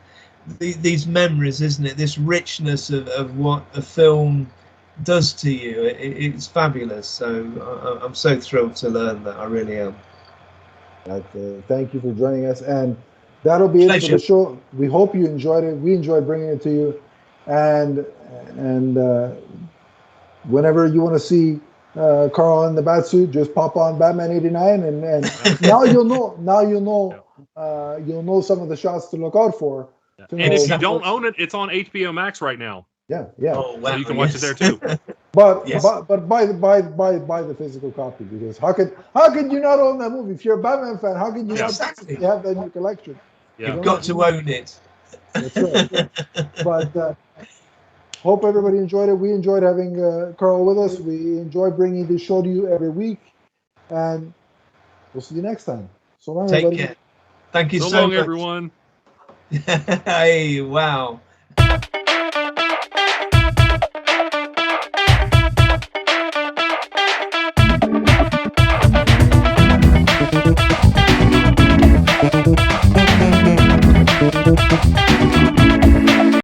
these memories, isn't it? This richness of what a film does to you. It's fabulous. So I'm so thrilled to learn that. I really am. Thank you for joining us, and that'll be it for the show. We hope you enjoyed it. We enjoyed bringing it to you, and whenever you want to see Carl in the bat suit, just pop on Batman 89, and now you'll know. You'll know some of the shots to look out for. And if you don't own it, it's on HBO Max right now. Yeah. Oh, wow, so you can watch it there too. But buy the physical copy, because how could you not own that movie? If you're a Batman fan, how could you not have that in your collection? Yeah. You've got to own it. That's right. But hope everybody enjoyed it. We enjoyed having Carl with us. We enjoy bringing this show to you every week, and we'll see you next time. So long, everybody. Take care. Thank you so so long, much. everyone. Hey, wow.